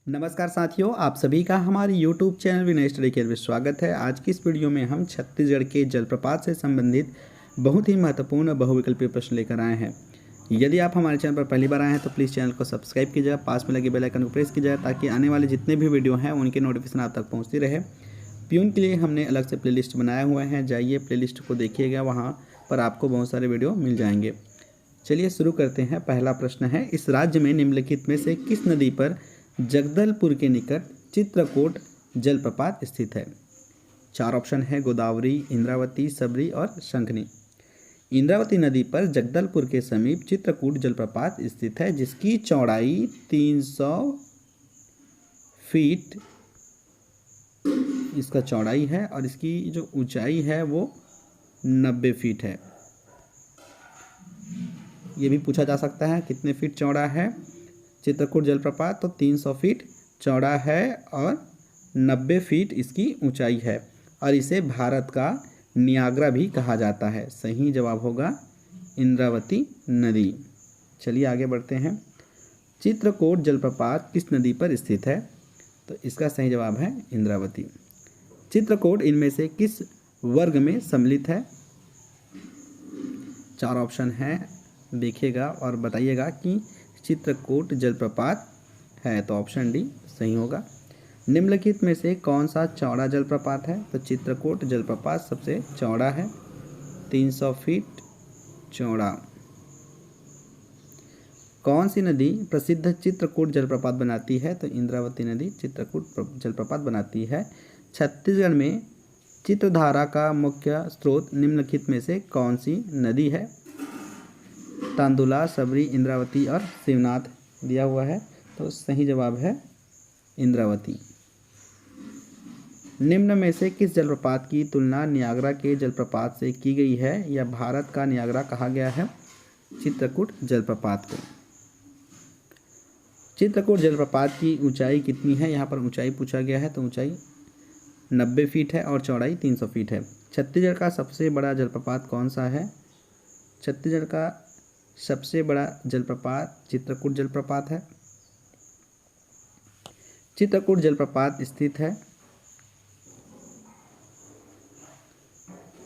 नमस्कार साथियों, आप सभी का हमारे YouTube चैनल विनय स्टडी केयर में स्वागत है। आज की इस वीडियो में हम छत्तीसगढ़ के जलप्रपात से संबंधित बहुत ही महत्वपूर्ण बहुविकल्पीय प्रश्न लेकर आए हैं। यदि आप हमारे चैनल पर पहली बार आए हैं तो प्लीज़ चैनल को सब्सक्राइब कीजिए, पास में लगे बेल आइकन को प्रेस कीजिए ताकि आने वाले जितने भी वीडियो हैं उनकी नोटिफिकेशन आप तक पहुँचती रहे। प्यून के लिए हमने अलग से प्लेलिस्ट बनाए हुए हैं, जाइए प्लेलिस्ट को देखिएगा, वहाँ पर आपको बहुत सारे वीडियो मिल जाएंगे। चलिए शुरू करते हैं। पहला प्रश्न है, इस राज्य में निम्नलिखित में से किस नदी पर जगदलपुर के निकट चित्रकूट जलप्रपात स्थित है? चार ऑप्शन है, गोदावरी, इंद्रावती, सबरी और शंखनी। इंद्रावती नदी पर जगदलपुर के समीप चित्रकूट जलप्रपात स्थित है, जिसकी चौड़ाई 300 फीट इसका चौड़ाई है और इसकी जो ऊंचाई है वो 90 फीट है। ये भी पूछा जा सकता है कितने फीट चौड़ा है चित्रकूट जलप्रपात, तो 300 फीट चौड़ा है और 90 फीट इसकी ऊंचाई है और इसे भारत का नियाग्रा भी कहा जाता है। सही जवाब होगा इंद्रावती नदी। चलिए आगे बढ़ते हैं। चित्रकूट जलप्रपात किस नदी पर स्थित है? तो इसका सही जवाब है इंद्रावती। चित्रकूट इनमें से किस वर्ग में सम्मिलित है? चार ऑप्शन है, देखिएगा और बताइएगा कि चित्रकूट जलप्रपात है, तो ऑप्शन डी सही होगा। निम्नलिखित में से कौन सा चौड़ा जलप्रपात है? तो चित्रकूट जलप्रपात सबसे चौड़ा है, 300 फीट चौड़ा। कौन सी नदी प्रसिद्ध चित्रकूट जलप्रपात बनाती है? तो इंद्रावती नदी चित्रकूट जलप्रपात बनाती है। छत्तीसगढ़ में चित्रधारा का मुख्य स्रोत निम्नलिखित में से कौन सी नदी है? तांदुला, सबरी, इंद्रावती और शिवनाथ दिया हुआ है, तो सही जवाब है इंद्रावती। निम्न में से किस जलप्रपात की तुलना नियाग्रा के जलप्रपात से की गई है या भारत का नियाग्रा कहा गया है चित्रकूट जलप्रपात को? चित्रकूट जलप्रपात की ऊंचाई कितनी है? यहाँ पर ऊंचाई पूछा गया है, तो ऊंचाई 90 फीट है और चौड़ाई 300 फीट है। छत्तीसगढ़ का सबसे बड़ा जलप्रपात कौन सा है? छत्तीसगढ़ का सबसे बड़ा जलप्रपात चित्रकूट जलप्रपात है। चित्रकूट जलप्रपात स्थित है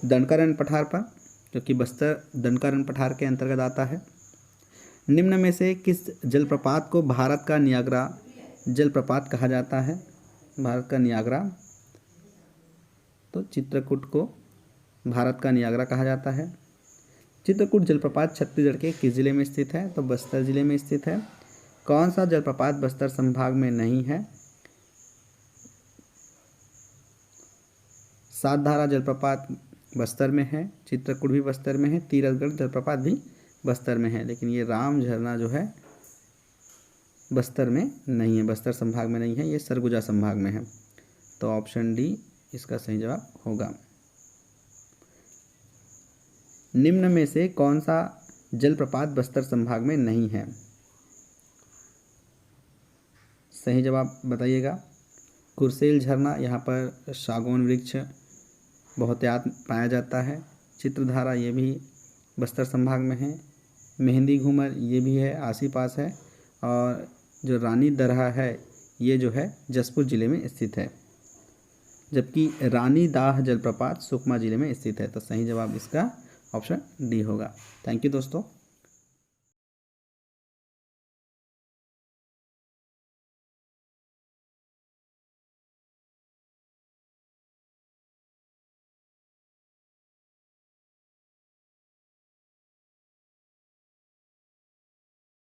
दंडकारण्य पठार पर, जो कि बस्तर दंडकारण्य पठार के अंतर्गत आता है। निम्न में से किस जलप्रपात को भारत का नियाग्रा जलप्रपात कहा जाता है? भारत का नियाग्रा, तो चित्रकूट को भारत का नियाग्रा कहा जाता है। चित्रकूट जलप्रपात छत्तीसगढ़ के किस जिले में स्थित है? तो बस्तर जिले में स्थित है। कौन सा जलप्रपात बस्तर संभाग में नहीं है? सातधारा जलप्रपात बस्तर में है, चित्रकूट भी बस्तर में है, तीरथगढ़ जलप्रपात भी बस्तर में है, लेकिन ये राम झरना जो है बस्तर में नहीं है, बस्तर संभाग में नहीं है, ये सरगुजा संभाग में है, तो ऑप्शन डी इसका सही जवाब होगा। निम्न में से कौन सा जलप्रपात बस्तर संभाग में नहीं है? सही जवाब बताइएगा। कुरसेल झरना, यहाँ पर सागौन वृक्ष बहुतायत पाया जाता है। चित्रधारा ये भी बस्तर संभाग में है। मेहंदी घूमर ये भी है, आसी पास है। और जो रानी दरहा है ये जो है जसपुर जिले में स्थित है, जबकि रानी दाह जलप्रपात सुकमा जिले में स्थित है, तो सही जवाब इसका ऑप्शन डी होगा। थैंक यू दोस्तों।